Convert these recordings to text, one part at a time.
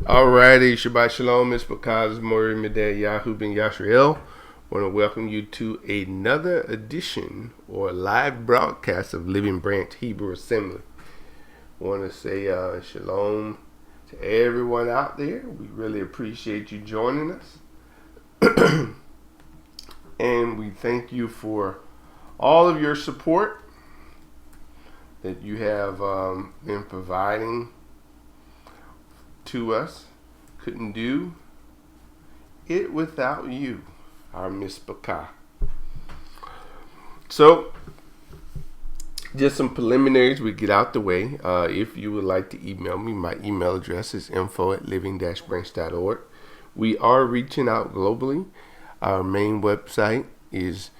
Alrighty, Shabbat Shalom, Miss Bakaz Mori Medeh Yahu Ben Yashriel. Want to welcome you to another edition or live broadcast of Living Branch Hebrew Assembly. Want to say shalom to everyone out there. We really appreciate you joining us. And we thank you for all of your support that you have been providing to us. Couldn't do it without you, our Miss Baka. So, just some preliminaries we get out the way. If you would like to email me, my email address is info@living-branch.org. We are reaching out globally. Our main website is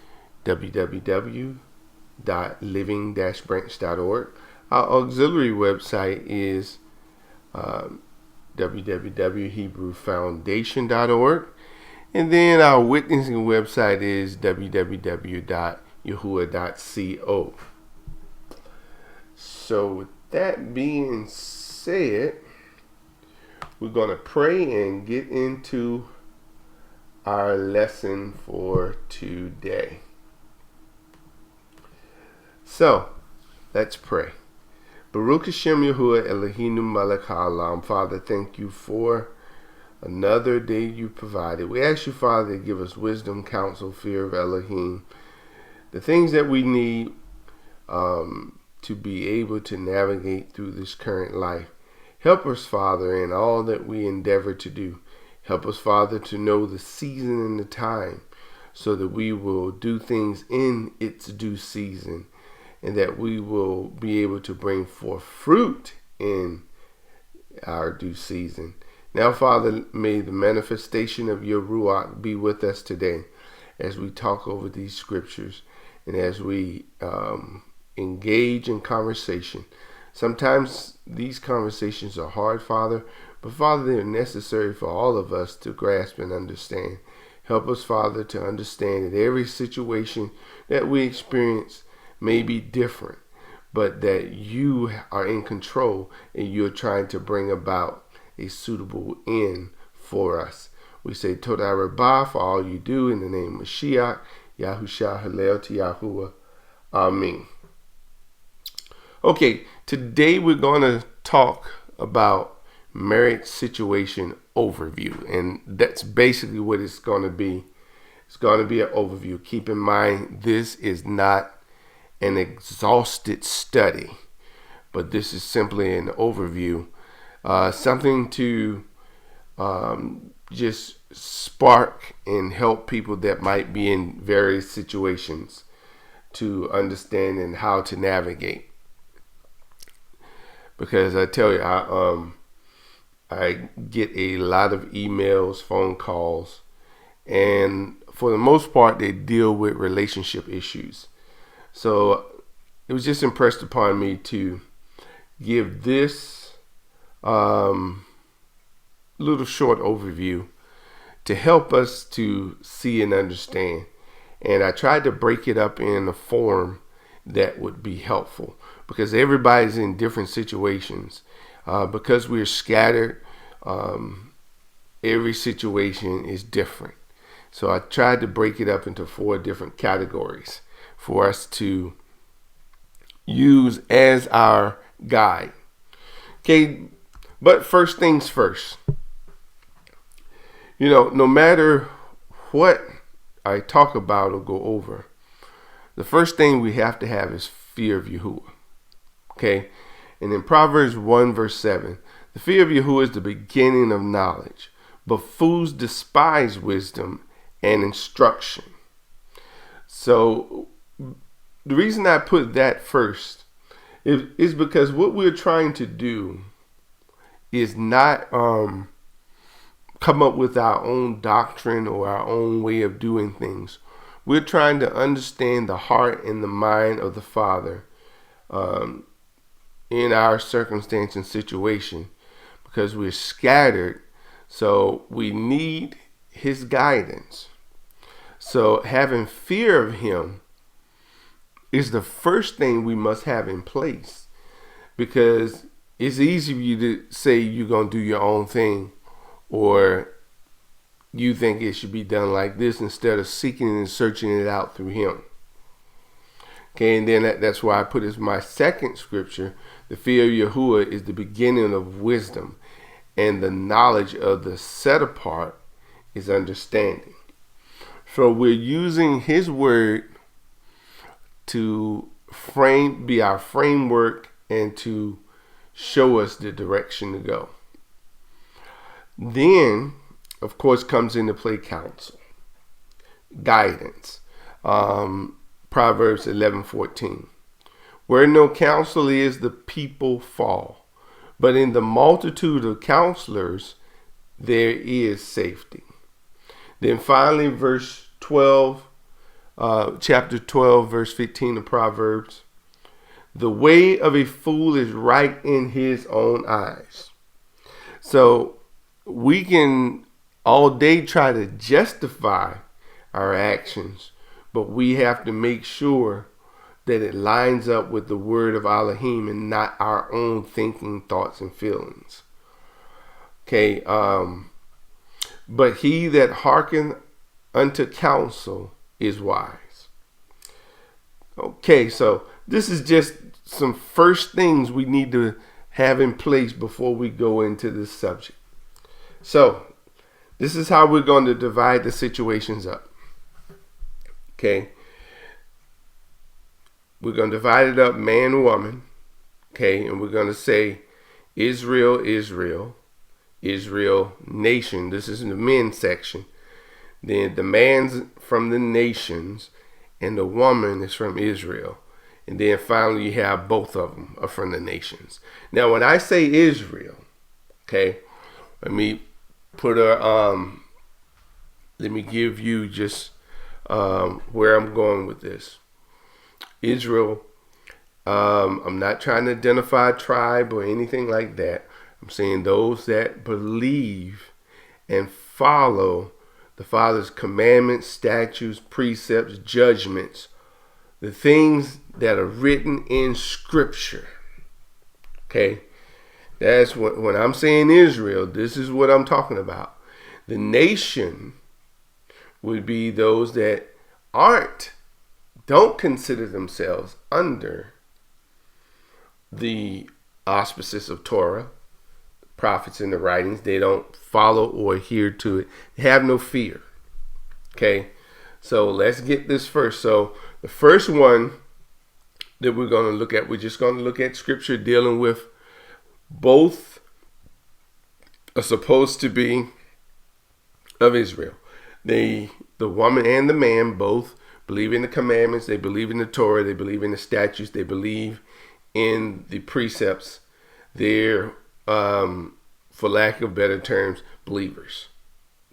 www.living-branch.org. Our auxiliary website is www.hebrewfoundation.org, and then our witnessing website is www.yahuwah.co. So with that being said, we're going to pray and get into our lesson for today. So let's pray. Baruch Hashem Yahuwah Eloheinu Melech HaOlam. Father, thank you for another day you provided. We ask you, Father, to give us wisdom, counsel, fear of Elohim, the things that we need to be able to navigate through this current life. Help us, Father, in all that we endeavor to do. Help us, Father, to know the season and the time so that we will do things in its due season, and that we will be able to bring forth fruit in our due season. Now, Father, may the manifestation of your Ruach be with us today as we talk over these scriptures and as we engage in conversation. Sometimes these conversations are hard, Father, but Father, they're necessary for all of us to grasp and understand. Help us, Father, to understand that every situation that we experience may be different, but that you are in control and you're trying to bring about a suitable end for us. We say Todah Rabbah for all you do in the name of Mashiach, Yahusha Halel to Yahuwah. Amen. Okay, today we're going to talk about Marriage Situation Overview, and that's basically what it's going to be. It's going to be an overview. Keep in mind, this is not an exhausted study, but this is simply an overview, something to just spark and help people that might be in various situations to understand and how to navigate. Because I tell you, I get a lot of emails, phone calls, and for the most part, they deal with relationship issues. So it was just impressed upon me to give this little short overview to help us to see and understand. And I tried to break it up in a form that would be helpful, because everybody's in different situations. Because we're scattered, every situation is different. So I tried to break it up into 4 different categories for us to use as our guide. Okay, but first things first. No matter what I talk about or go over, the first thing we have to have is fear of Yahuwah. Okay, and in Proverbs 1 verse 7, the fear of Yahuwah is the beginning of knowledge, but fools despise wisdom and instruction. So the reason I put that first is because what we're trying to do is not come up with our own doctrine or our own way of doing things. We're trying to understand the heart and the mind of the Father in our circumstance and situation, because we're scattered, so we need his guidance. So having fear of him is the first thing we must have in place, because it's easy for you to say you're going to do your own thing or you think it should be done like this, instead of seeking and searching it out through him. Okay, and then that's why I put as my second scripture, the fear of Yahuwah is the beginning of wisdom, and the knowledge of the set apart is understanding. So we're using his word to be our framework and to show us the direction to go. Then, of course, comes into play counsel, guidance. Proverbs 11:14. Where no counsel is, the people fall, but in the multitude of counselors there is safety. Then finally, verse 12, chapter 12, verse 15 of Proverbs. The way of a fool is right in his own eyes. So we can all day try to justify our actions, but we have to make sure that it lines up with the word of Elohim and not our own thinking, thoughts, and feelings. Okay, but he that hearkeneth unto counsel is wise. Okay, so this is just some first things we need to have in place before we go into this subject. So this is how we're going to divide the situations up. Okay, we're going to divide it up man, woman. Okay, and we're going to say Israel, Israel, Israel, nation. This is in the men section. Then the man's from the nations, and the woman is from Israel. And then finally you have both of them are from the nations. Now when I say Israel, okay, let me give you just where I'm going with this. Israel, I'm not trying to identify a tribe or anything like that. I'm saying those that believe and follow the Father's commandments, statutes, precepts, judgments, the things that are written in Scripture. Okay, that's when I'm saying Israel, this is what I'm talking about. The nation would be those that don't consider themselves under the auspices of Torah, prophets, and the writings. They don't follow or adhere to it. They have no fear. Okay, so let's get this first. So the first one that we're going to look at, we're just going to look at scripture dealing with both are supposed to be of Israel. The woman and the man both believe in the commandments. They believe in the Torah. They believe in the statutes. They believe in the precepts. They're, for lack of better terms, believers.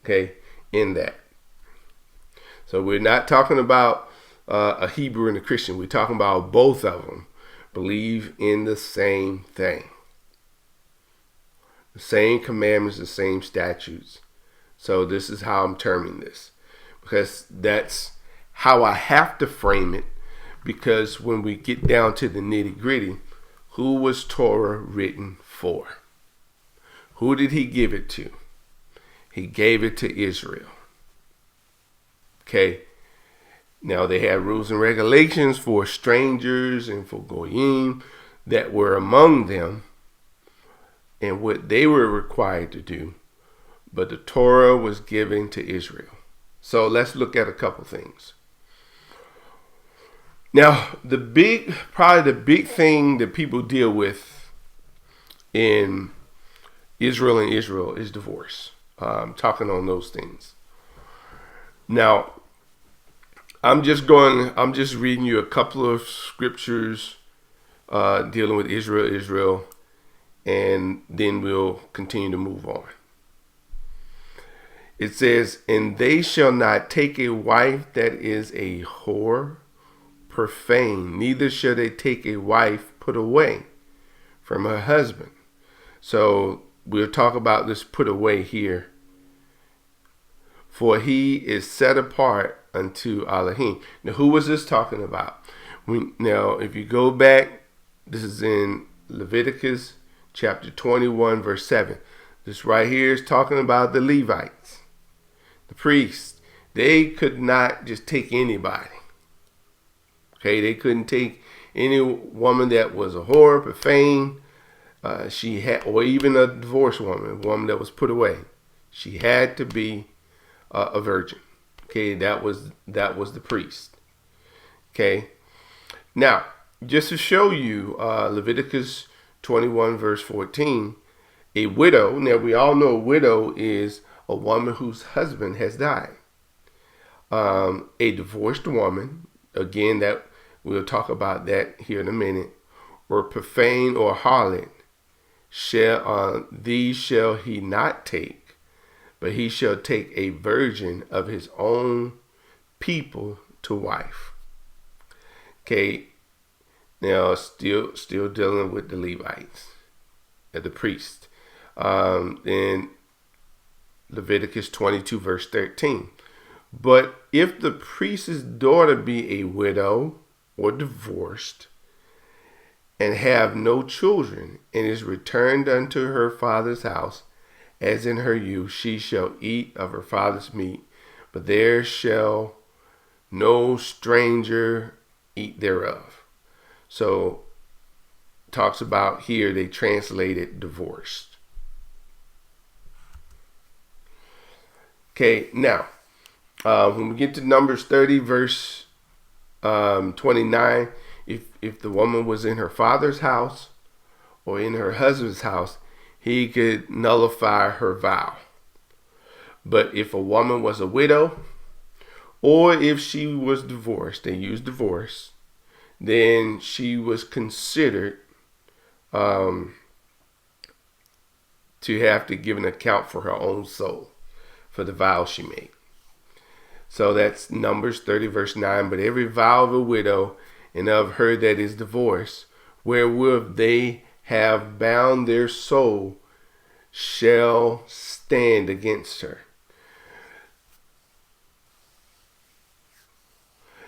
Okay, in that. So we're not talking about a Hebrew and a Christian. We're talking about both of them believe in the same thing. The same commandments, the same statutes. So this is how I'm terming this, because that's how I have to frame it, because when we get down to the nitty gritty, who was Torah written for? Who did he give it to? He gave it to Israel. Okay. Now they had rules and regulations for strangers and for goyim that were among them and what they were required to do. But the Torah was given to Israel. So let's look at a couple things. Now, probably the big thing that people deal with in Israel and Israel is divorce. Talking on those things. Now, I'm just reading you a couple of scriptures dealing with Israel, and then we'll continue to move on. It says, and they shall not take a wife that is a whore, profane, neither shall they take a wife put away from her husband. So we'll talk about this put away here. For he is set apart unto Elohim. Now, who was this talking about? Now, if you go back, this is in Leviticus chapter 21, verse 7. This right here is talking about the Levites, the priests. They could not just take anybody. Okay, they couldn't take any woman that was a whore, profane, or even a divorced woman, a woman that was put away. She had to be a virgin. Okay, that was the priest. Okay, now just to show you, Leviticus 21 verse 14, a widow. Now we all know a widow is a woman whose husband has died. A divorced woman, again, that we'll talk about that here in a minute, or profane or harlot, these shall he not take, but he shall take a virgin of his own people to wife. Okay, now still dealing with the Levites, the priest. In Leviticus 22 verse 13. But if the priest's daughter be a widow or divorced, and have no children, and is returned unto her father's house, as in her youth, she shall eat of her father's meat, but there shall no stranger eat thereof. So, talks about here, they translated divorced. Okay, now, when we get to Numbers 30, verse 29, if the woman was in her father's house or in her husband's house, he could nullify her vow. But if a woman was a widow, or if she was divorced, they used divorce, then she was considered to have to give an account for her own soul, for the vow she made. So that's Numbers 30 verse 9. But every vow of a widow and of her that is divorced, wherewith they have bound their soul, shall stand against her.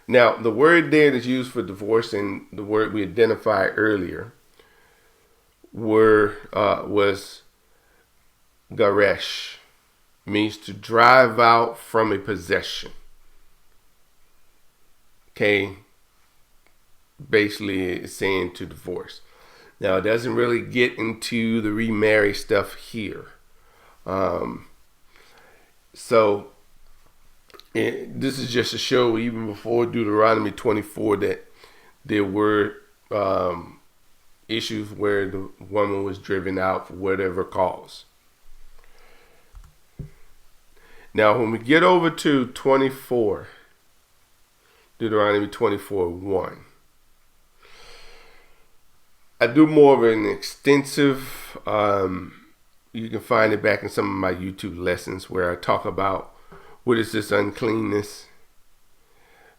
Now, the word there that's used for divorce and the word we identified earlier was garesh, means to drive out from a possession. Okay, basically it's saying to divorce. Now, it doesn't really get into the remarry stuff here. This is just to show, even before Deuteronomy 24, that there were issues where the woman was driven out for whatever cause. Now, when we get over to 24, Deuteronomy 24:1, I do more of an extensive, you can find it back in some of my YouTube lessons where I talk about what is this uncleanness.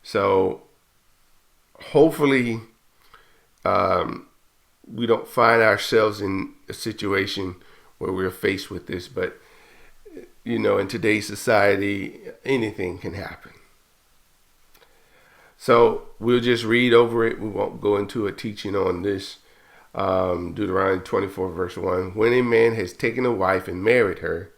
So hopefully we don't find ourselves in a situation where we're faced with this, but in today's society, anything can happen. So we'll just read over it. We won't go into a teaching on this. Deuteronomy 24 verse 1. When a man has taken a wife and married her,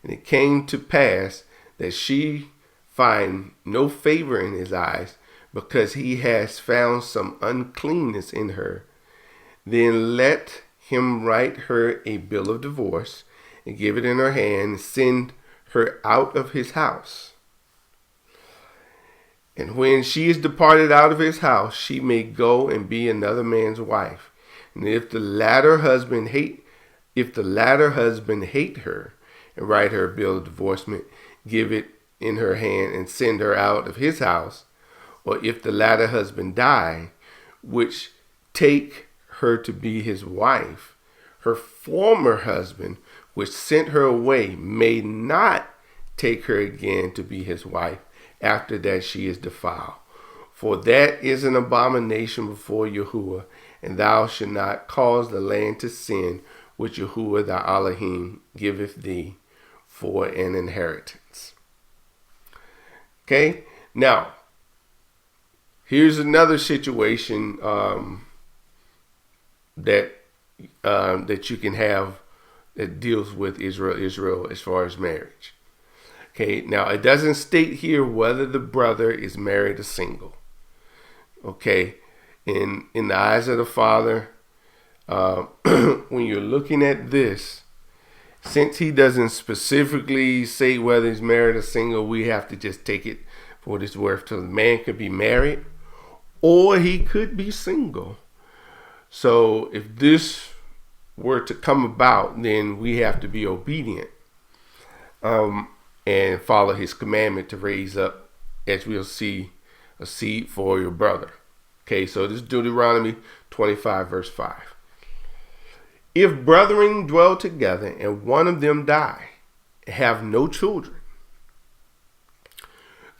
and it came to pass that she find no favor in his eyes, because he has found some uncleanness in her, then let him write her a bill of divorce, and give it in her hand, and send her out of his house. And when she is departed out of his house, she may go and be another man's wife. And if the latter husband hate her, and write her a bill of divorcement, give it in her hand, and send her out of his house, or if the latter husband die, which take her to be his wife, her former husband, which sent her away, may not take her again to be his wife after that she is defiled. For that is an abomination before Yahuwah, and thou shalt not cause the land to sin, which Yahuwah thy Elohim giveth thee for an inheritance. Okay, now here's another situation that you can have that deals with Israel as far as marriage. Okay, now it doesn't state here whether the brother is married or single. Okay, in the eyes of the Father, when you're looking at this, since he doesn't specifically say whether he's married or single, we have to just take it for what it's worth. So the man could be married or he could be single. So if this were to come about, then we have to be obedient and follow his commandment to raise up, as we'll see, a seed for your brother. Okay, so this is Deuteronomy 25 verse 5. If brethren dwell together and one of them die, and have no children,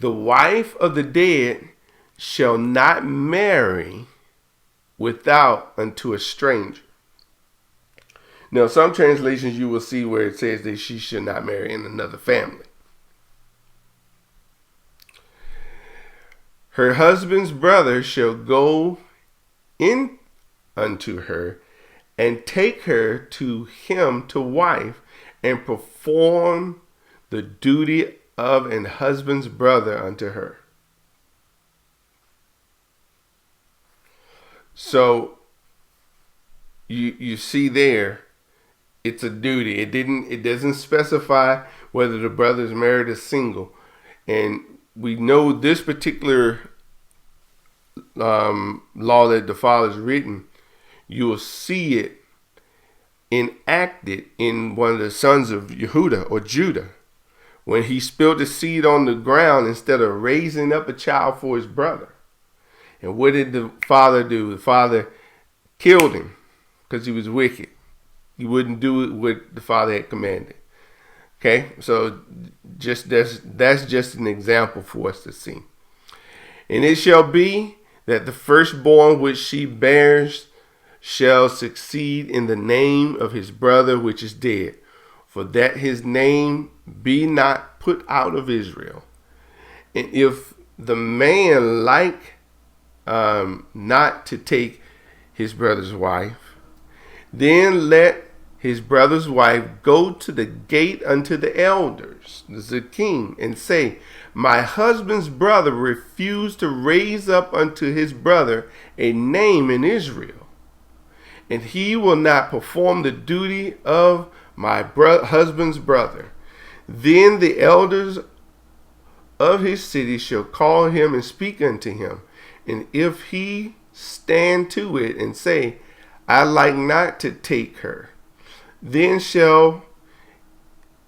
the wife of the dead shall not marry without unto a stranger. Now, some translations you will see where it says that she should not marry in another family. Her husband's brother shall go in unto her and take her to him to wife, and perform the duty of an husband's brother unto her. So you see there, it's a duty. It doesn't specify whether the brother is married or single, and we know this particular law that the Father's written. You will see it enacted in one of the sons of Yehuda or Judah, when he spilled the seed on the ground instead of raising up a child for his brother. And what did the father do? The father killed him because he was wicked. He wouldn't do what the father had commanded. Okay, so just that's just an example for us to see. And it shall be that the firstborn which she bears shall succeed in the name of his brother which is dead, for that his name be not put out of Israel. And if the man like not to take his brother's wife, then let his brother's wife go to the gate unto the elders, the king, and say, my husband's brother refused to raise up unto his brother a name in Israel, and he will not perform the duty of my husband's brother. Then the elders of his city shall call him and speak unto him. And if he stand to it and say, I like not to take her, then shall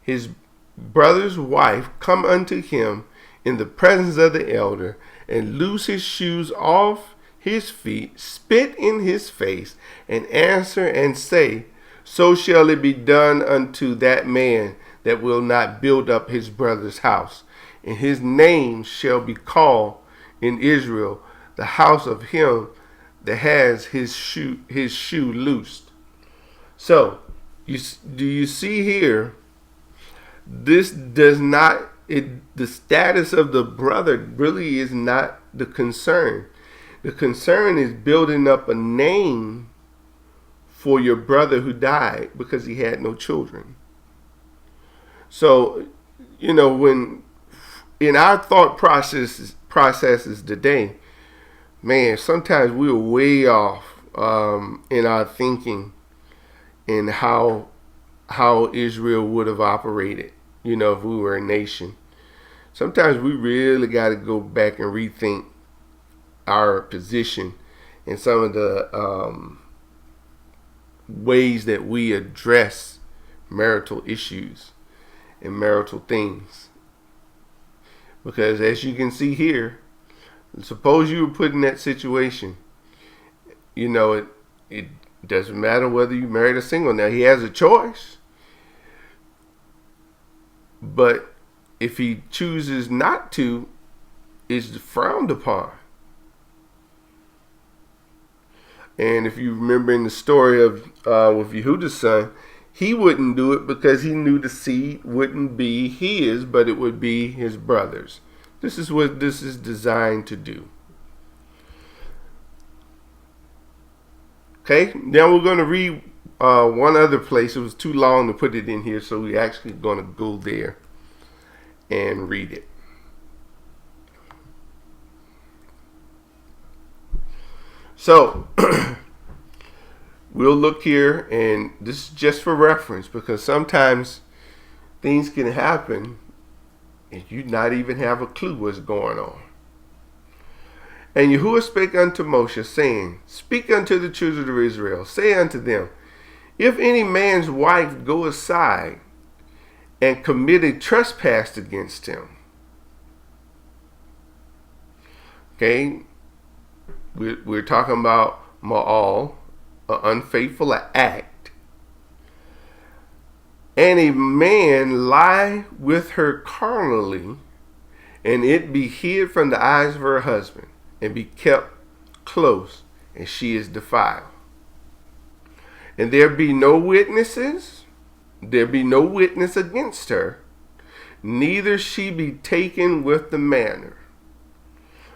his brother's wife come unto him in the presence of the elder, and loose his shoes off his feet, spit in his face, and answer and say, so shall it be done unto that man that will not build up his brother's house. And his name shall be called in Israel the house of him that has his shoe loosed. So, do you see here? This does not. The status of the brother really is not the concern. The concern is building up a name for your brother who died because he had no children. So, when in our thought processes today, man, sometimes we're way off in our thinking in how Israel would have operated, if we were a nation. Sometimes we really got to go back and rethink our position in some of the ways that we address marital issues and marital things. Because as you can see here, suppose you were put in that situation, it doesn't matter whether you married or single. Now, he has a choice. But if he chooses not to, it's frowned upon. And if you remember in the story of with Yehuda's son, he wouldn't do it because he knew the seed wouldn't be his, but it would be his brother's. This is what this is designed to do. Okay, now we're going to read one other place. It was too long to put it in here, so we're actually going to go there and read it. So we'll look here, and this is just for reference, because sometimes things can happen and you not even have a clue what's going on. And Yahuwah spake unto Moshe, saying, Speak unto the children of Israel, say unto them, If any man's wife go aside and commit a trespass against him. Okay, we're talking about ma'al, an unfaithful act. And a man lie with her carnally, and it be hid from the eyes of her husband, and be kept close, and she is defiled. And there be no witnesses, there be no witness against her, neither she be taken with the manner.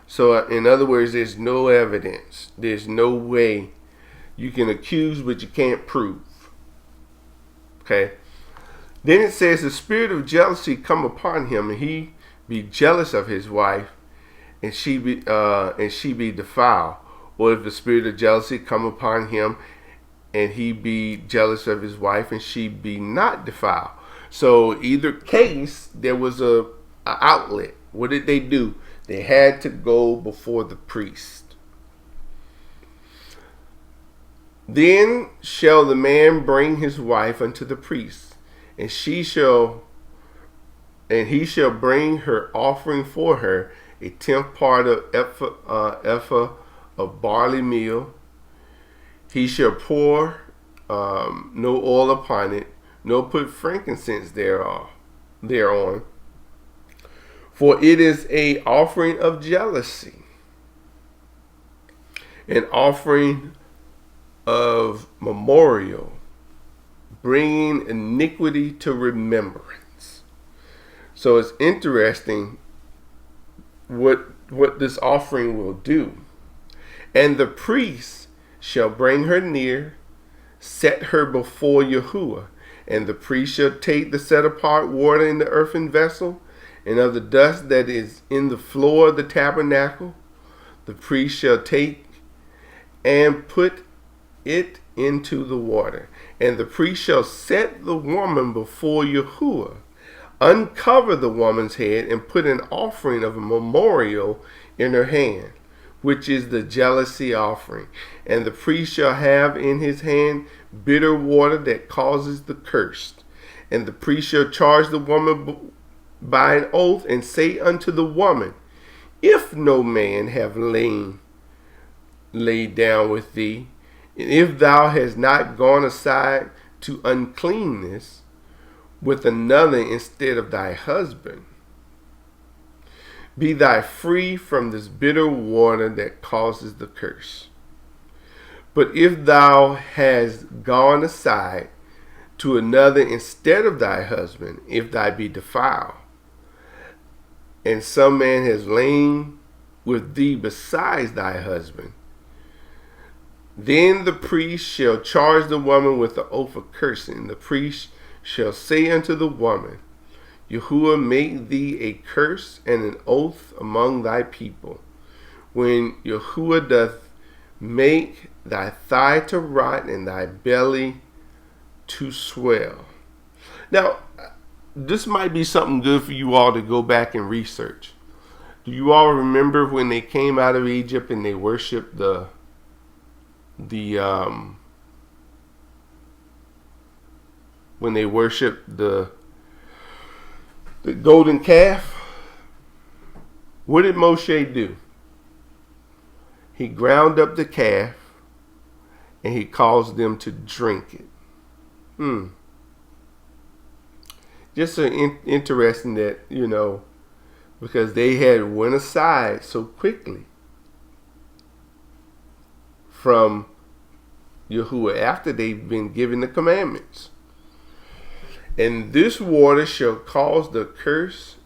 So in other words, there's no evidence. There's no way you can accuse, but you can't prove. Okay. Then it says, the spirit of jealousy come upon him, and he be jealous of his wife, and she be defiled. Or if the spirit of jealousy come upon him, and he be jealous of his wife, and she be not defiled. So either case, there was a outlet. What did they do? They had to go before the priest. Then shall the man bring his wife unto the priest, and he shall bring her offering for her, a 10th part of ephah of barley meal. He shall pour no oil upon it, nor put frankincense thereon. For it is a offering of jealousy, an offering of memorial, bringing iniquity to remembrance. So it's interesting what this offering will do. And the priest shall bring her near, set her before Yahuwah, and the priest shall take the set apart water in the earthen vessel, and of the dust that is in the floor of the tabernacle, the priest shall take and put it into the water. And the priest shall set the woman before Yahuwah, uncover the woman's head, and put an offering of a memorial in her hand, which is the jealousy offering. And the priest shall have in his hand bitter water that causes the curse. And the priest shall charge the woman by an oath, and say unto the woman, If no man have laid down with thee, and if thou hast not gone aside to uncleanness with another instead of thy husband, be thou free from this bitter water that causes the curse. But if thou hast gone aside to another instead of thy husband, if thou be defiled, and some man has lain with thee besides thy husband, then the priest shall charge the woman with the oath of cursing. The priest shall say unto the woman, Yahuwah make thee a curse and an oath among thy people, when Yahuwah doth make thy thigh to rot and thy belly to swell. Now, this might be something good for you all to go back and research. Do you all remember when they came out of Egypt and they worshiped the golden calf? What did Moshe do? He ground up the calf and he caused them to drink it. Just so interesting that, because they had went aside so quickly from Yahuwah after they've been given the commandments. And this water shall cause the curse.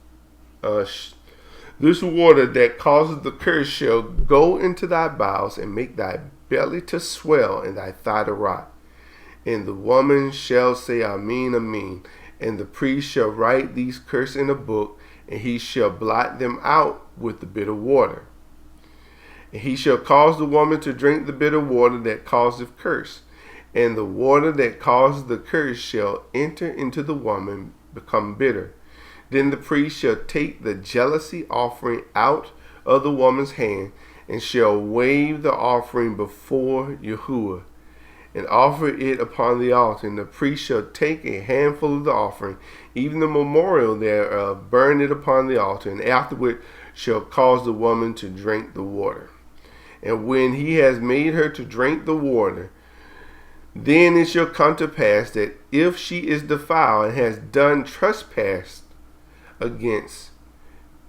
This water that causes the curse shall go into thy bowels and make thy belly to swell and thy thigh to rot. And the woman shall say, Amen, Amen. And the priest shall write these curses in a book, and he shall blot them out with the bitter water. And he shall cause the woman to drink the bitter water that causeth curse. And the water that causeth the curse shall enter into the woman, become bitter. Then the priest shall take the jealousy offering out of the woman's hand, and shall wave the offering before Yahuwah, and offer it upon the altar. And the priest shall take a handful of the offering, even the memorial thereof, burn it upon the altar, and afterward shall cause the woman to drink the water. And when he has made her to drink the water, then it shall come to pass that if she is defiled and has done trespass against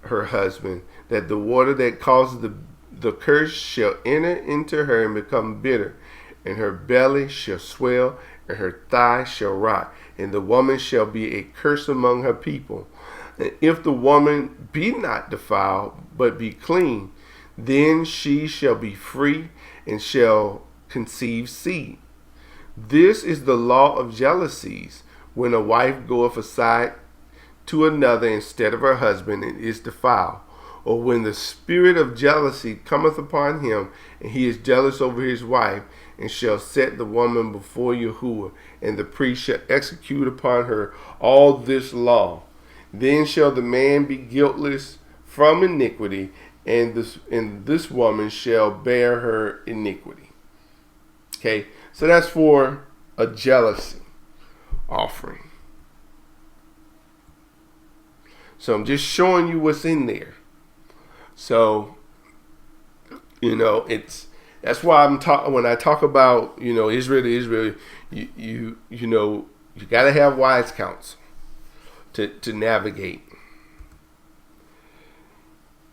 her husband, that the water that causes the curse shall enter into her and become bitter, and her belly shall swell, and her thigh shall rot, and the woman shall be a curse among her people. And if the woman be not defiled, but be clean, then she shall be free, and shall conceive seed. This is the law of jealousies, when a wife goeth aside to another instead of her husband, and is defiled. Or when the spirit of jealousy cometh upon him, and he is jealous over his wife, and shall set the woman before Yahuwah, and the priest shall execute upon her all this law. Then shall the man be guiltless from iniquity, and this woman shall bear her iniquity. Okay, so that's for a jealousy offering. So I'm just showing you what's in there. So, that's why when I talk about, Israel to Israel, you got to have wise counsel to navigate.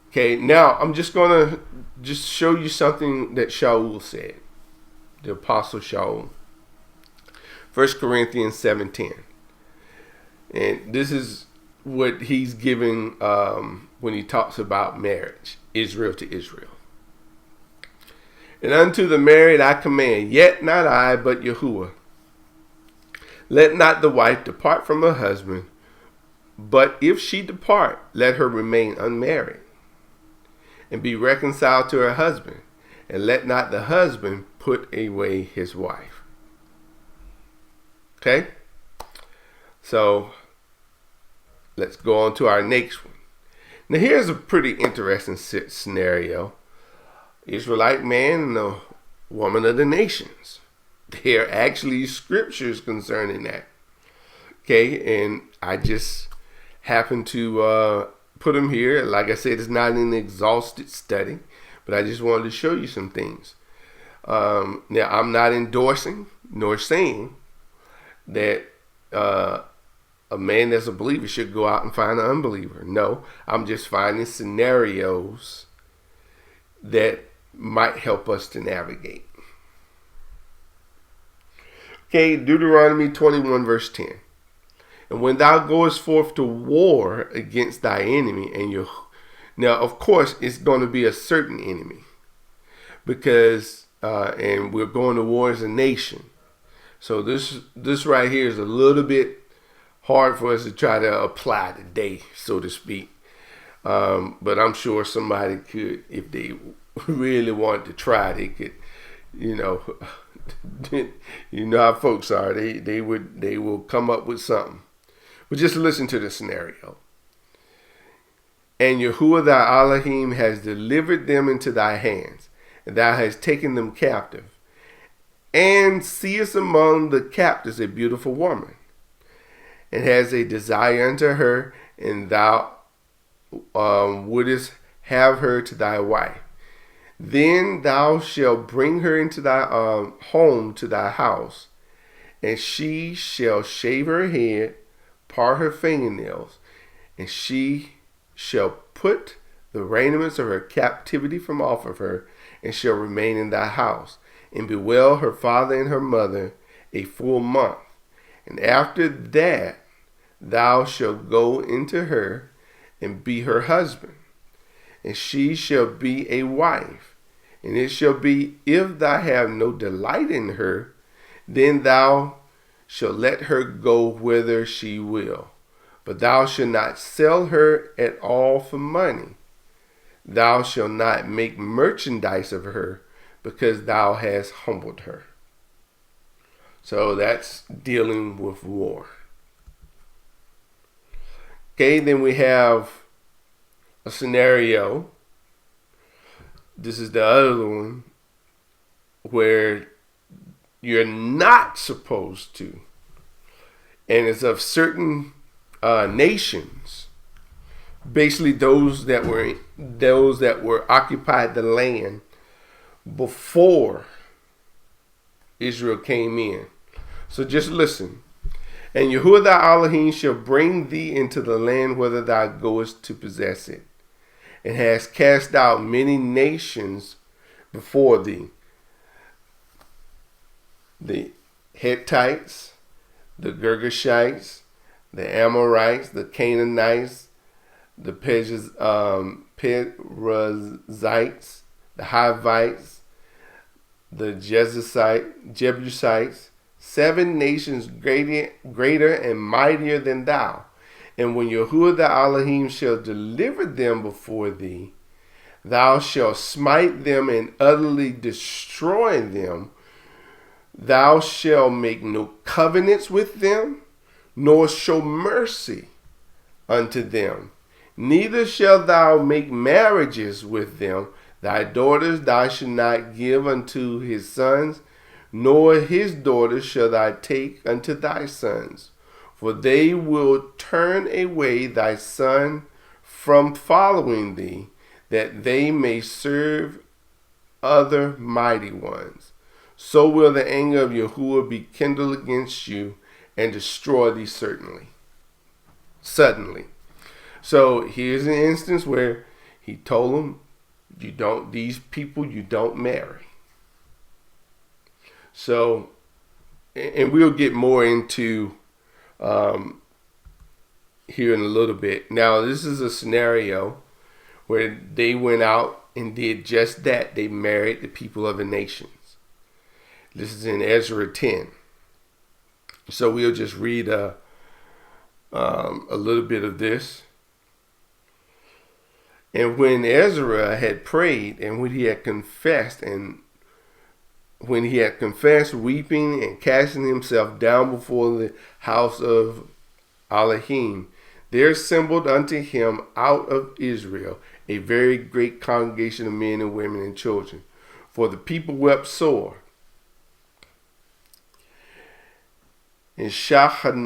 Okay, now I'm just going to show you something that Shaul said, the Apostle Shaul. 1 Corinthians 7:10. And this is what he's giving when he talks about marriage, Israel to Israel. And unto the married I command, yet not I, but Yahuwah. Let not the wife depart from her husband, but if she depart, let her remain unmarried, and be reconciled to her husband, and let not the husband put away his wife. Okay? So, let's go on to our next one. Now, here's a pretty interesting scenario. Israelite man and a woman of the nations. There are actually scriptures concerning that. Okay, and I just happen to put them here. Like I said, it's not an exhaustive study, but I just wanted to show you some things. Now, I'm not endorsing nor saying that a man that's a believer should go out and find an unbeliever. No, I'm just finding scenarios that might help us to navigate. Okay, Deuteronomy 21 verse 10. And when thou goest forth to war against thy enemy, now of course it's going to be a certain enemy, because and we're going to war as a nation. So this right here is a little bit hard for us to try to apply today, so to speak. But I'm sure somebody could, if they really wanted to try, they could, you know how folks are. They will come up with something. But just listen to the scenario. And Yahuwah thy Elohim has delivered them into thy hands, and thou hast taken them captive, and seest among the captives a beautiful woman, and has a desire unto her, and thou wouldest have her to thy wife. Then thou shalt bring her into thy home to thy house, and she shall shave her head, part her fingernails, and she shall put the raiments of her captivity from off of her, and shall remain in thy house, and bewail her father and her mother a full month. And after that thou shalt go into her and be her husband, and she shall be a wife. And it shall be, if thou have no delight in her, then thou shall let her go whither she will. But thou shalt not sell her at all for money. Thou shalt not make merchandise of her, because thou hast humbled her. So that's dealing with war. Okay, then we have a scenario. This is the other one where you're not supposed to. And it's of certain nations. Basically those that were occupied the land before Israel came in. So just listen. And Yahuwah thy Elohim shall bring thee into the land whither thou goest to possess it, and has cast out many nations before thee, the Hittites, the Girgashites, the Amorites, the Canaanites, the Perizzites, the Hivites, the Jebusites, 7 nations greater and mightier than thou. And when Yahuwah thy Elohim shall deliver them before thee, thou shalt smite them and utterly destroy them. Thou shalt make no covenants with them, nor show mercy unto them. Neither shalt thou make marriages with them. Thy daughters thou shalt not give unto his sons, nor his daughters shall thou take unto thy sons. For they will turn away thy son from following thee, that they may serve other mighty ones. So will the anger of Yahuwah be kindled against you, and destroy thee suddenly. So here's an instance where he told them, these people you don't marry. So, and we'll get more into here in a little bit. Now, this is a scenario where they went out and did just that. They married the people of the nations. This is in Ezra 10. So we'll just read a little bit of this. And when Ezra had prayed, and when he had confessed, weeping and casting himself down before the house of Elohim, there assembled unto him out of Israel a very great congregation of men and women and children. For the people wept sore. And Shahanyah,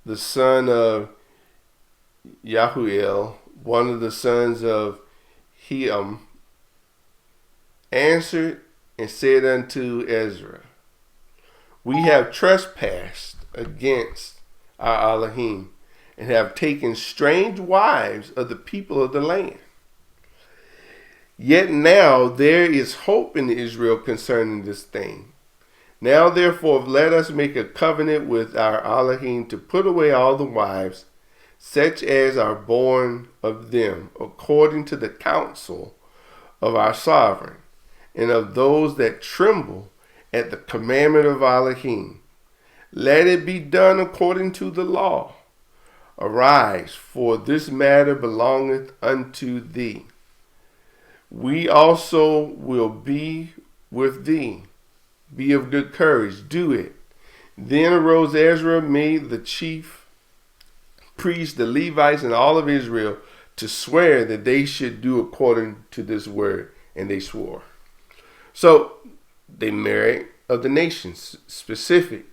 the son of Yahuel, one of the sons of Heam, answered and said unto Ezra, We have trespassed against our Elohim, and have taken strange wives of the people of the land. Yet now there is hope in Israel concerning this thing. Now therefore let us make a covenant with our Elohim to put away all the wives, such as are born of them, according to the counsel of our sovereign, and of those that tremble at the commandment of Elohim. Let it be done according to the law. Arise, for this matter belongeth unto thee. We also will be with thee. Be of good courage, do it. Then arose Ezra, made the chief priests, the Levites, and all of Israel to swear that they should do according to this word, and they swore. So they married of the nations, specific.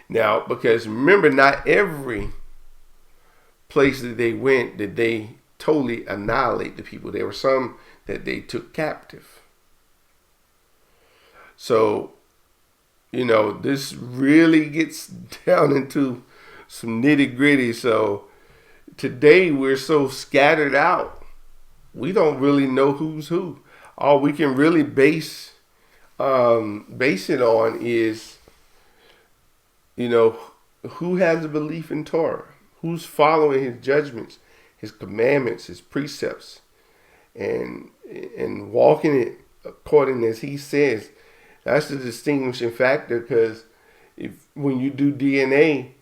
Now, because remember, not every place that they went did they totally annihilate the people. There were some that they took captive. So, this really gets down into some nitty gritty. So today we're so scattered out, we don't really know who's who. All we can really base it on is, who has a belief in Torah, who's following his judgments, his commandments, his precepts, and walking it according as he says. That's the distinguishing factor, because when you do DNA,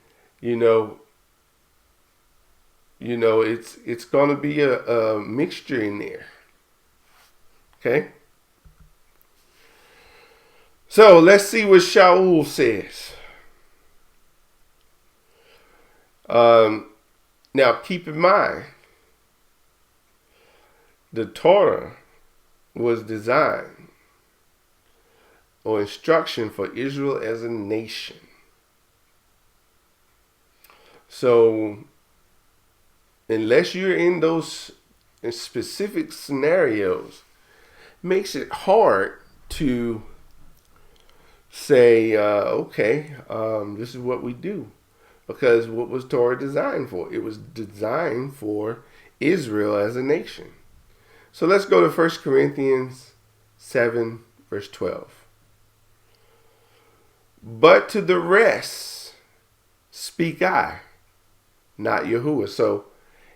it's going to be a mixture in there. Okay? So let's see what Shaul says. Now keep in mind, the Torah was designed or instruction for Israel as a nation. So unless you're in those specific scenarios, it makes it hard to say, okay, this is what we do. Because what was Torah designed for? It was designed for Israel as a nation. So let's go to 1 Corinthians 7, verse 12. But to the rest speak I, not Yahuwah. So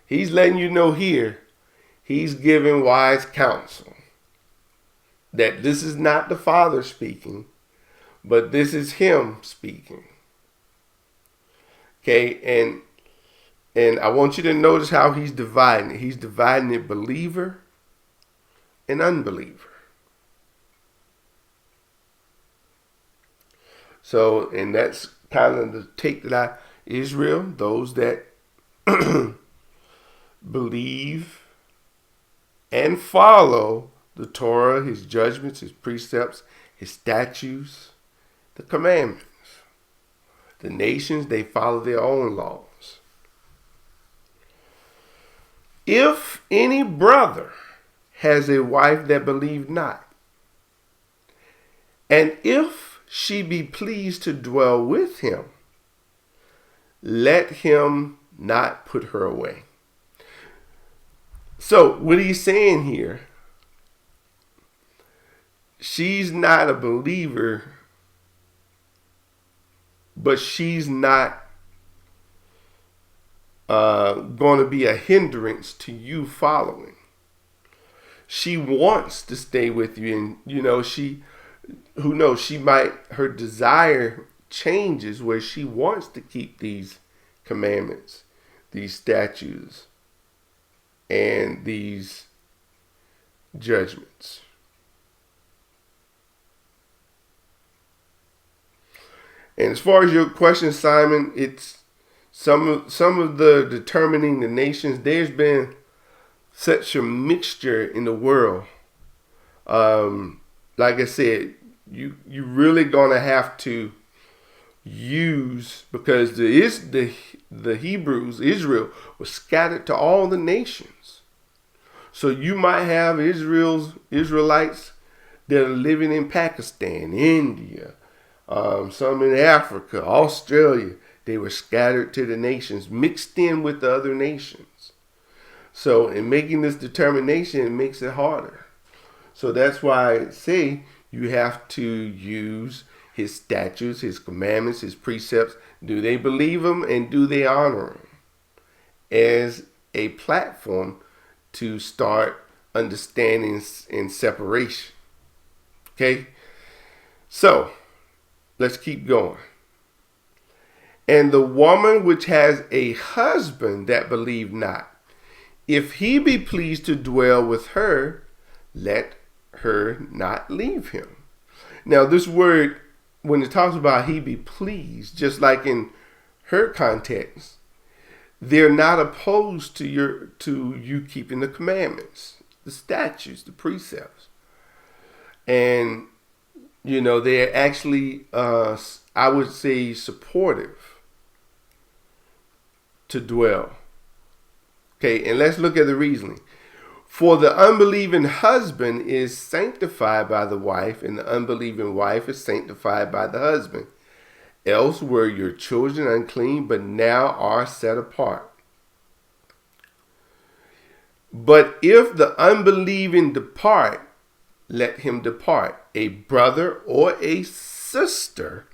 he's letting you know here, he's giving wise counsel. That this is not the Father speaking, but this is him speaking. Okay, and I want you to notice how he's dividing it. He's dividing it believer and unbeliever. So, and that's kind of the take that Israel, those that believe and follow the Torah, his judgments, his precepts, his statutes, the commandments. The nations, they follow their own laws. If any brother has a wife that believe not, and if she be pleased to dwell with him, let him not put her away. So what he's saying here, she's not a believer, but she's not going to be a hindrance to you following. She wants to stay with you, and who knows, her desire changes where she wants to keep these commandments, these statutes, and these judgments. And as far as your question, Simon, it's some of the determining the nations. There's been such a mixture in the world. Like I said, you really gonna have to use, because the Hebrews, Israel, was scattered to all the nations. So you might have Israelites that are living in Pakistan, India, some in Africa, Australia. They were scattered to the nations, mixed in with the other nations. So in making this determination, it makes it harder. So that's why I say you have to use his statutes, his commandments, his precepts. Do they believe him, and do they honor him as a platform to start understanding and separation? Okay, so let's keep going. And the woman which has a husband that believe not, if he be pleased to dwell with her, let her not leave him. Now this word, when it talks about he be pleased, just like in her context, they're not opposed to you keeping the commandments, the statutes, the precepts. And they're actually, I would say, supportive to dwell. Okay, and let's look at the reasoning. For the unbelieving husband is sanctified by the wife, and the unbelieving wife is sanctified by the husband. Else were your children unclean, but now are set apart. But if the unbelieving depart, let him depart. A brother or a sister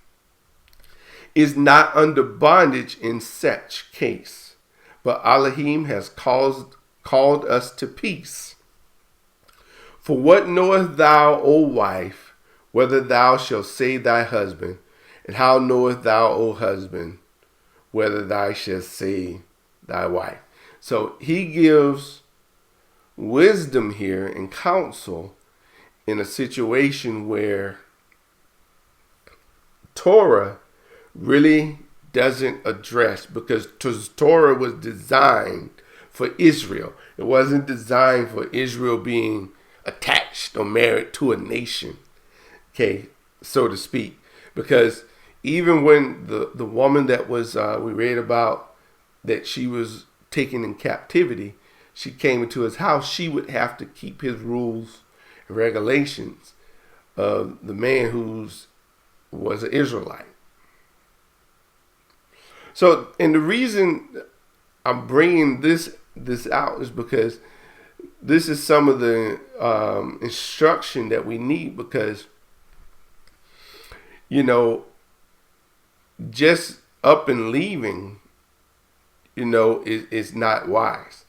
is not under bondage in such case, but Elohim has called us to peace. For what knowest thou, O wife, whether thou shalt save thy husband? And how knowest thou, O husband, whether thou shalt save thy wife? So he gives wisdom here and counsel in a situation where Torah really doesn't address, because Torah was designed for Israel. It wasn't designed for Israel being attached or married to a nation, okay, so to speak. Because even when the woman that was, we read about, that she was taken in captivity, she came into his house, she would have to keep his rules and regulations of the man who was an Israelite. So, and the reason I'm bringing this out is because this is some of the instruction that we need, because, you know, just up and leaving, you know, is not wise.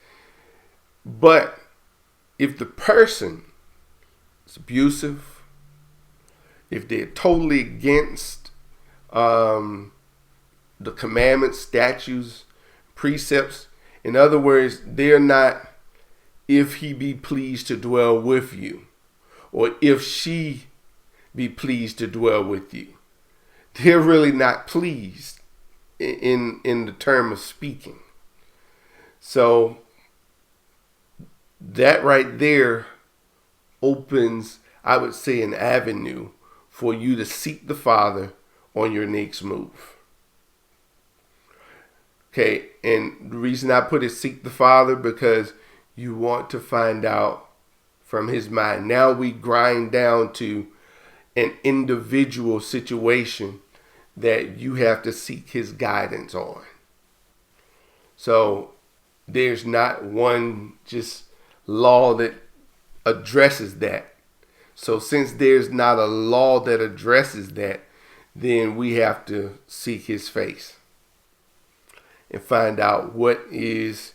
But if the person is abusive, if they're totally against the commandments, statutes, precepts, in other words, they're not, if he be pleased to dwell with you, or if she be pleased to dwell with you. They're really not pleased in the term of speaking. So that right there opens, I would say, an avenue for you to seek the Father on your next move. Okay, and the reason I put it seek the Father, because you want to find out from his mind. Now we grind down to an individual situation that you have to seek his guidance on. So there's not one just law that addresses that. So since there's not a law that addresses that, then we have to seek his face and find out what is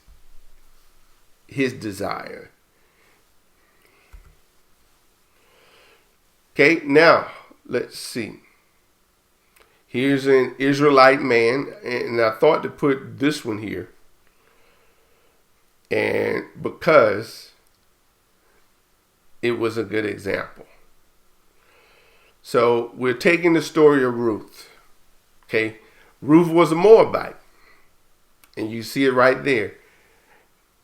his desire. Okay, now let's see. Here's an Israelite man, and I thought to put this one here, and because it was a good example. So we're taking the story of Ruth. Okay, Ruth was a Moabite, and you see it right there.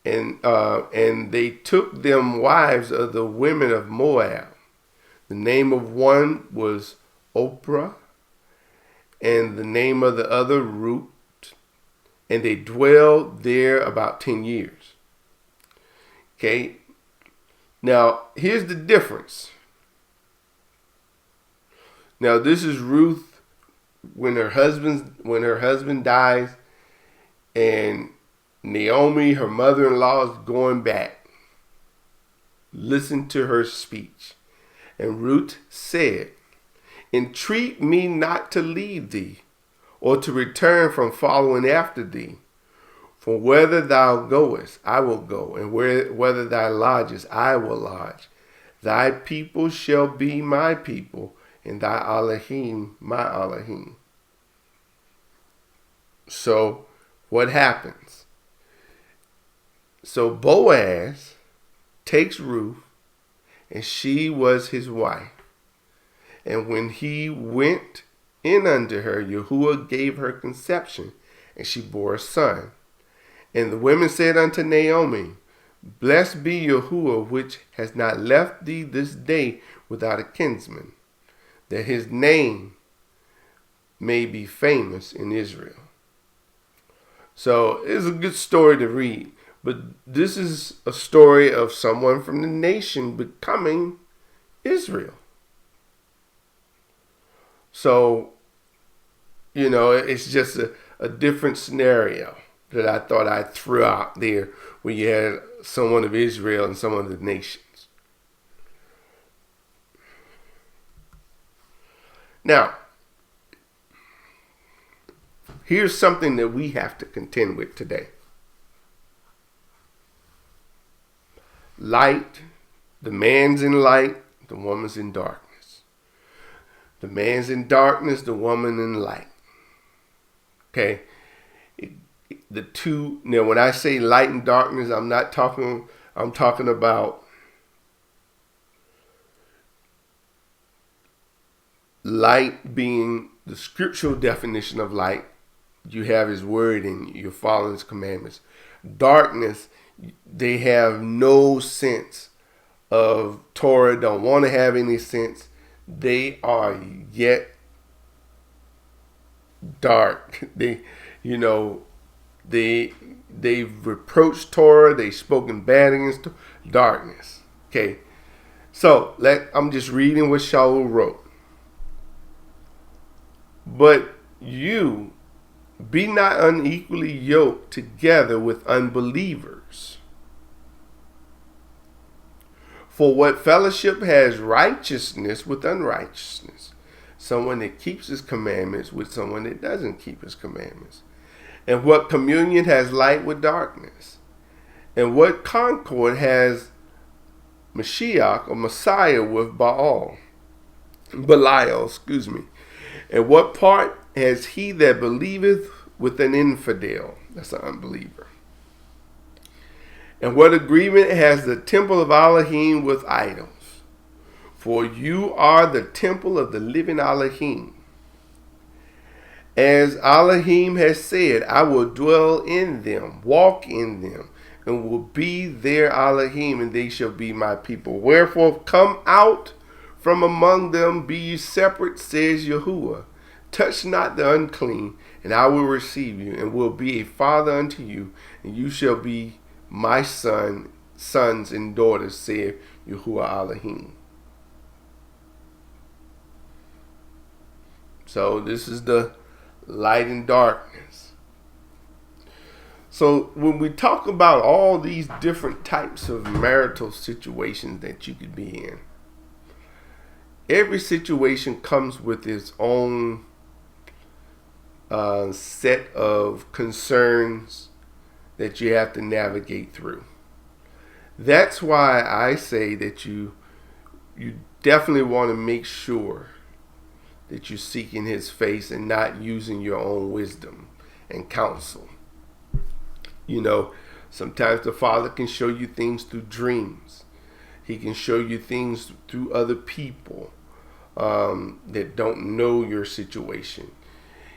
And they took them wives of the women of Moab. The name of one was Oprah, and the name of the other Ruth, and they dwelled there about 10 years. Okay, now here's the difference. Now this is Ruth when her husband dies, and Naomi, her mother-in-law, is going back. Listen to her speech. And Ruth said, "Entreat me not to leave thee, or to return from following after thee. For whether thou goest, I will go, and whether thou lodgest, I will lodge. Thy people shall be my people, and thy Elohim my Elohim." So what happens? So Boaz takes Ruth, and she was his wife. And when he went in unto her, Yahuwah gave her conception, and she bore a son. And the women said unto Naomi, "Blessed be Yahuwah, which has not left thee this day without a kinsman, that his name may be famous in Israel." So it's a good story to read. But this is a story of someone from the nation becoming Israel. So, you know, it's just a different scenario that I thought I threw out there, where you had someone of Israel and some of the nations. Now, here's something that we have to contend with today. Light The man's in light, the woman's in darkness. The man's in darkness, the woman in light. Okay? The two, now when I say light and darkness, I'm talking about light being the scriptural definition of light. You have his word and you're following his commandments. Darkness, they have no sense of Torah, don't want to have any sense. They are yet dark. They've reproached Torah. They've spoken bad against darkness. Okay, so I'm just reading what Shaul wrote. But you be not unequally yoked together with unbelievers. For what fellowship has righteousness with unrighteousness? Someone that keeps his commandments with someone that doesn't keep his commandments. And what communion has light with darkness? And what concord has Mashiach or Messiah with Belial? And what part has he that believeth with an infidel? That's an unbeliever. And what agreement has the temple of Elohim with idols? For you are the temple of the living Elohim. As Elohim has said, I will dwell in them, walk in them, and will be their Elohim, and they shall be my people. Wherefore come out from among them, be ye separate, says Yahuwah. Touch not the unclean, and I will receive you, and will be a father unto you, and you shall be my sons and daughters, saith Yahuwah Elohim. So this is the light and darkness. So when we talk about all these different types of marital situations that you could be in, every situation comes with its own set of concerns that you have to navigate through. That's why I say that you definitely want to make sure that you're seeking his face and not using your own wisdom and counsel. Sometimes the Father can show you things through dreams. He can show you things through other people that don't know your situation.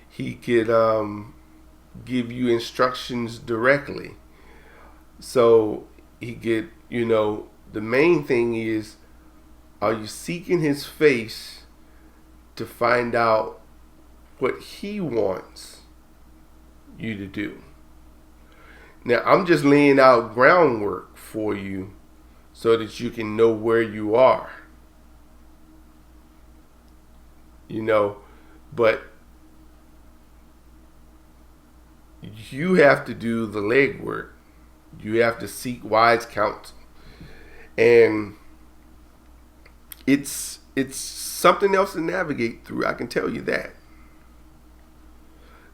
He could give you instructions directly. So he could, the main thing is, are you seeking his face to find out what he wants you to do? Now, I'm just laying out groundwork for you so that you can know where you are. But you have to do the legwork. You have to seek wise counsel. And it's something else to navigate through, I can tell you that.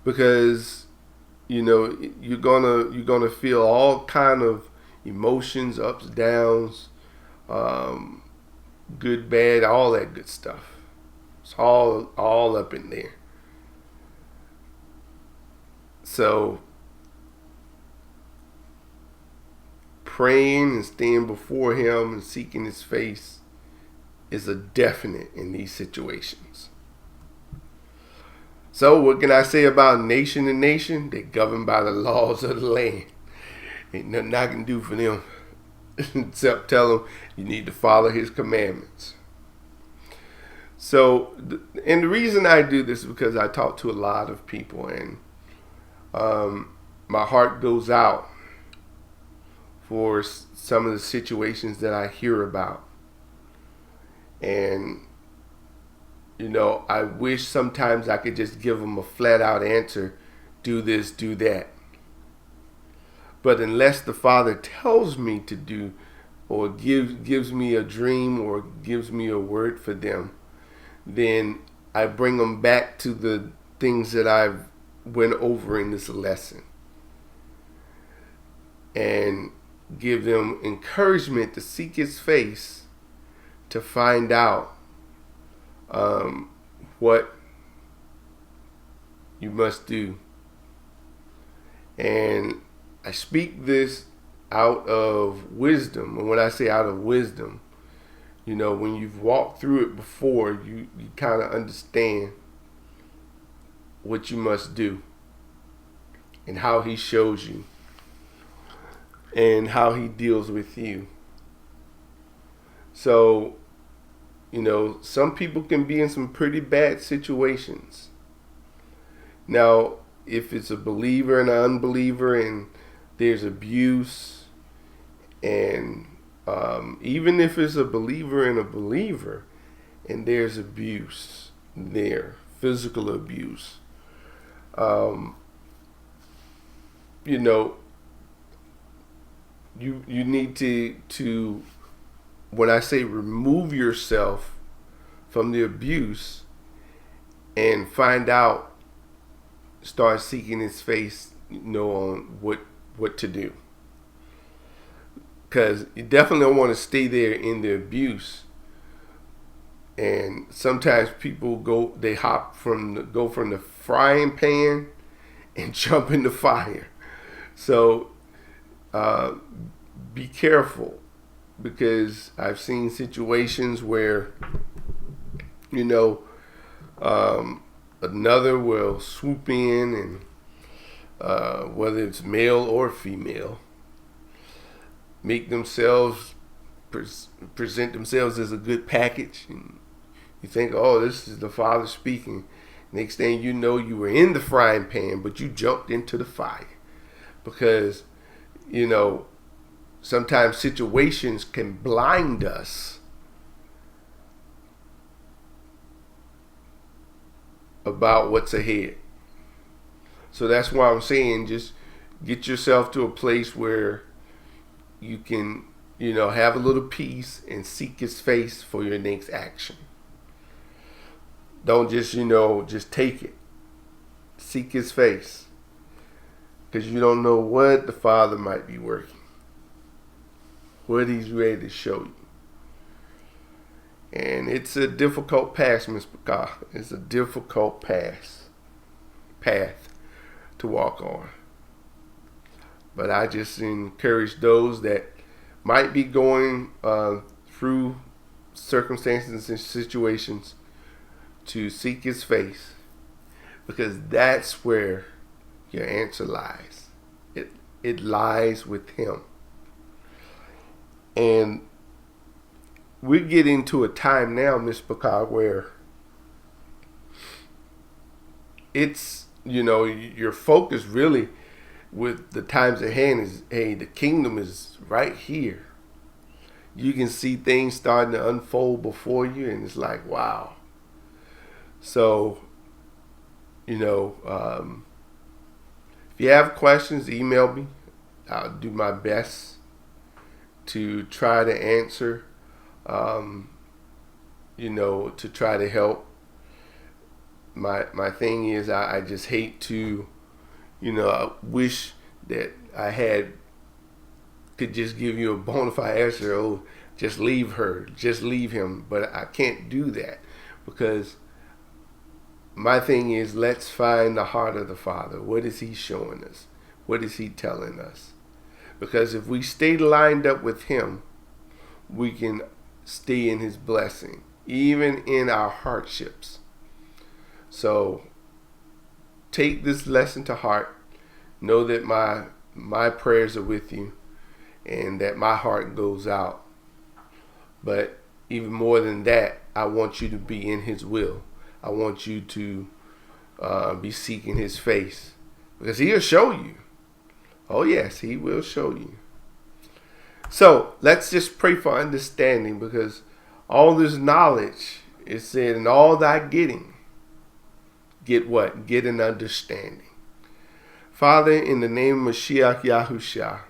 Because you're gonna feel all kind of emotions, ups, downs, good, bad, all that good stuff. It's all up in there. So praying and staying before him and seeking his face is a definite in these situations. So what can I say about nation to nation? They're governed by the laws of the land. Ain't nothing I can do for them except tell them you need to follow his commandments. So, and the reason I do this is because I talk to a lot of people, and my heart goes out for some of the situations that I hear about. And, I wish sometimes I could just give them a flat out answer, do this, do that. But unless the Father tells me to do, or gives me a dream, or gives me a word for them, then I bring them back to the things that I've went over in this lesson. And give them encouragement to seek his face to find out what you must do. And I speak this out of wisdom. And when I say out of wisdom, when you've walked through it before, you kind of understand what you must do and how he shows you and how he deals with you. So, some people can be in some pretty bad situations. Now, if it's a believer and an unbeliever and there's abuse, and even if it's a believer and a believer and there's abuse there, physical abuse, you need to when I say remove yourself from the abuse and find out, start seeking his face, on what to do. Because you definitely don't want to stay there in the abuse. And sometimes people go from the frying pan and jump in the fire. So be careful, because I've seen situations where another will swoop in, and whether it's male or female, make themselves present themselves as a good package, and you think, oh, this is the Father speaking. Next thing you know, you were in the frying pan, but you jumped into the fire. Because sometimes situations can blind us about what's ahead. So that's why I'm saying, just get yourself to a place where you can, have a little peace and seek his face for your next action. Don't just, just take it. Seek his face. Because you don't know what the Father might be working. What he's ready to show you. And it's a difficult path, Ms. Baka. It's a difficult path to walk on. But I just encourage those that might be going through circumstances and situations to seek his face, because that's where your answer lies. It lies with him. And we're getting to a time now, Ms. Baka, where it's, your focus really with the times at hand is, hey, the kingdom is right here. You can see things starting to unfold before you, and it's like, wow. So, if you have questions, email me. I'll do my best to try to answer, to try to help. My thing is, I just hate to, I wish that I could just give you a bona fide answer. Oh, just leave her, just leave him. But I can't do that, because my thing is, let's find the heart of the Father. What is he showing us? What is he telling us? Because if we stay lined up with him, we can stay in his blessing, even in our hardships. So take this lesson to heart. Know that my prayers are with you, and that my heart goes out. But even more than that, I want you to be in his will. I want you to be seeking his face, because he'll show you. Oh yes, he will show you. So let's just pray for understanding, because all this knowledge is said, in all thy getting, get what? Get an understanding. Father, in the name of Mashiach Yahushua,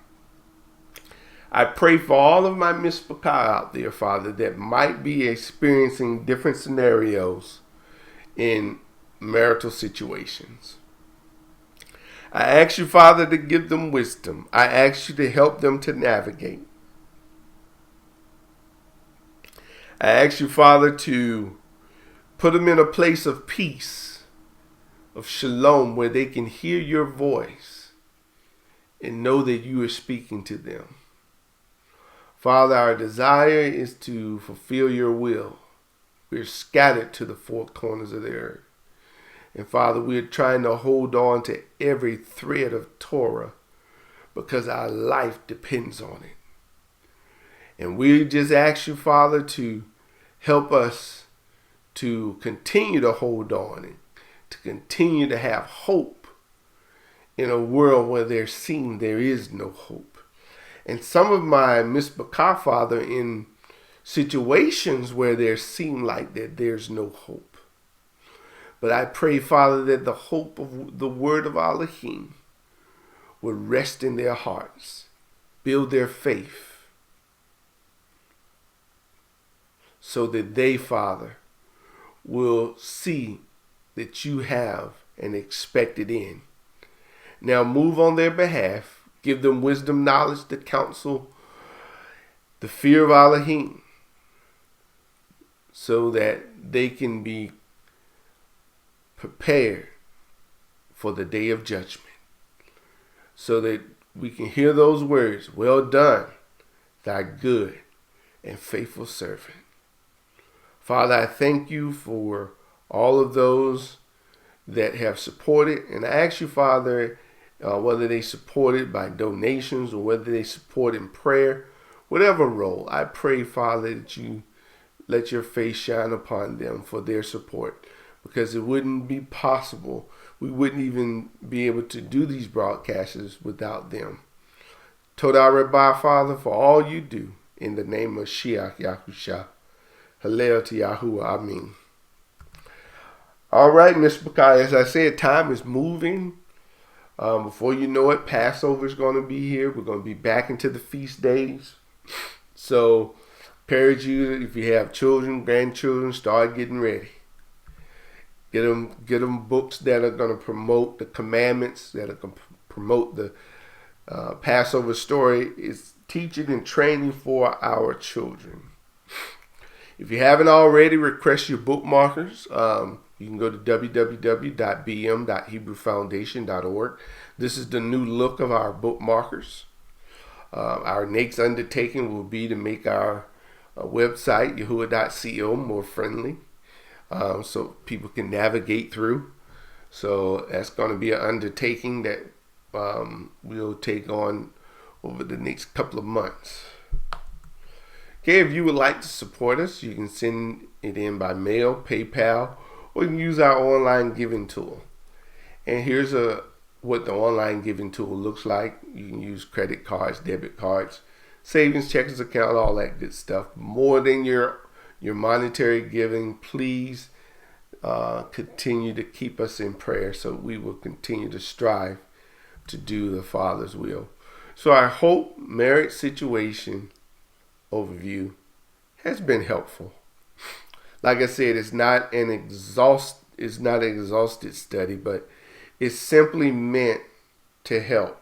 I pray for all of my Mishpachah out there, Father, that might be experiencing different scenarios in marital situations. I ask you, Father, to give them wisdom. I ask you to help them to navigate. I ask you, Father, to put them in a place of peace, of shalom, where they can hear your voice and know that you are speaking to them. Father, our desire is to fulfill your will. We're scattered to the four corners of the earth. And Father, we're trying to hold on to every thread of Torah because our life depends on it. And we just ask you, Father, to help us to continue to hold on and to continue to have hope in a world where there is no hope. And some of my misbekah, Father, in situations where there seem like that there's no hope. But I pray, Father, that the hope of the word of Elohim would rest in their hearts, build their faith, so that they, Father, will see that you have an expected end. Now move on their behalf. Give them wisdom, knowledge, the counsel, the fear of Elohim, so that they can be prepared for the day of judgment. So that we can hear those words, well done, thy good and faithful servant. Father, I thank you for all of those that have supported. And I ask you, Father, whether they support it by donations or whether they support in prayer, whatever role, I pray, Father, that you let your face shine upon them for their support, because it wouldn't be possible. We wouldn't even be able to do these broadcasts without them. Todah Rabbi, Father, for all you do, in the name of Shiach Yahusha. Hallel to Yahuwah. Amen. All right, Miss Bakai, as I said, time is moving. Before you know it, Passover is going to be here. We're going to be back into the feast days. So, encourage you, if you have children, grandchildren, start getting ready. Get them books that are going to promote the commandments, that are going to promote the Passover story. It's teaching and training for our children. If you haven't already, request your bookmarkers. You can go to www.bm.hebrewfoundation.org. This is the new look of our bookmarkers. Our next undertaking will be to make our website, yahuwah.co, more friendly, so people can navigate through. So that's going to be an undertaking that we'll take on over the next couple of months. Okay, if you would like to support us, you can send it in by mail, PayPal, or you can use our online giving tool. And here's what the online giving tool looks like. You can use credit cards, debit cards, savings, checkers account, all that good stuff. More than your monetary giving, please continue to keep us in prayer, so we will continue to strive to do the Father's will. So I hope Marriage Situation Overview has been helpful. Like I said, it's not an exhaustive study, but it's simply meant to help.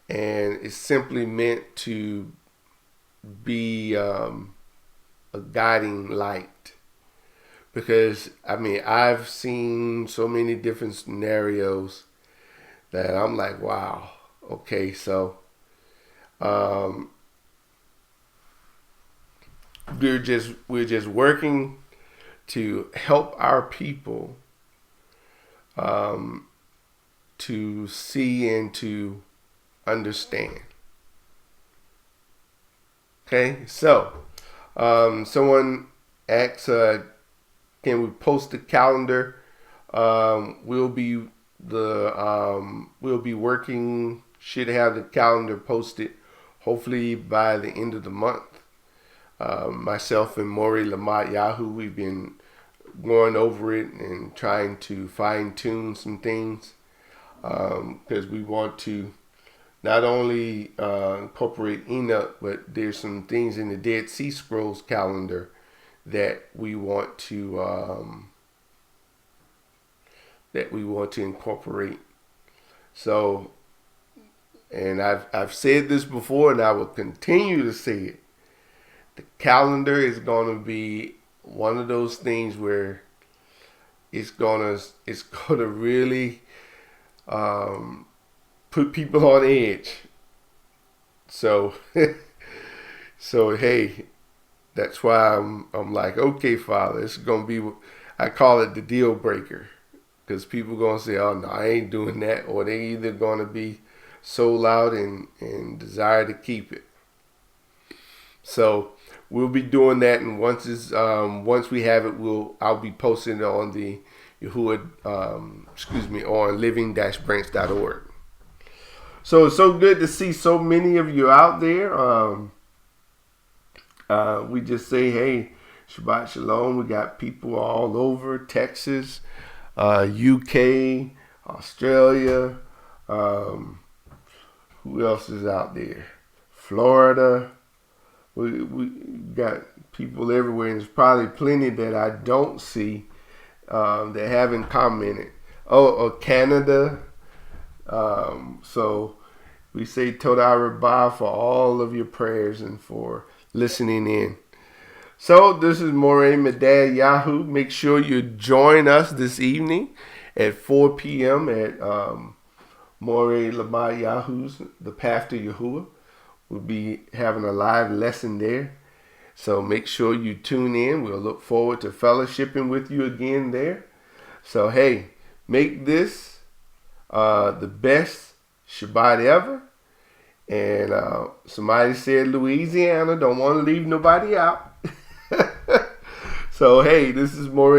And it's simply meant to be a guiding light. Because, I've seen so many different scenarios that I'm like, wow, okay, so we're just working to help our people to see and to understand. Okay, so someone asks, can we post the calendar? We'll be working. Should have the calendar posted hopefully by the end of the month. Myself and Maury Lamont Yahoo, we've been going over it and trying to fine tune some things, because we want to not only incorporate Enoch, but there's some things in the Dead Sea Scrolls calendar that we want to incorporate. So, and I've said this before, and I will continue to say it, the calendar is going to be one of those things where it's gonna really put people on edge. So so hey, that's why I'm like, okay, Father, it's gonna be, I call it the deal breaker, because people gonna say, oh no, I ain't doing that, or they either gonna be sold out and desire to keep it. So we'll be doing that, and once we have it, I'll be posting it on the Yahuwah, on living-branch.org. So it's so good to see so many of you out there. We just say, hey, Shabbat Shalom. We got people all over Texas, UK, Australia. Who else is out there? Florida. We got people everywhere, and there's probably plenty that I don't see that haven't commented. Canada. So we say Toda Rabbah for all of your prayers and for listening in. So this is Moreh Medad Yahoo. Make sure you join us this evening at 4 p.m. at Moreh Lamar Yahoo's The Path to Yahuwah. We'll be having a live lesson there. So make sure you tune in. We'll look forward to fellowshipping with you again there. So hey, make this the best Shabbat ever. And somebody said Louisiana, don't want to leave nobody out. So hey, this is Moreh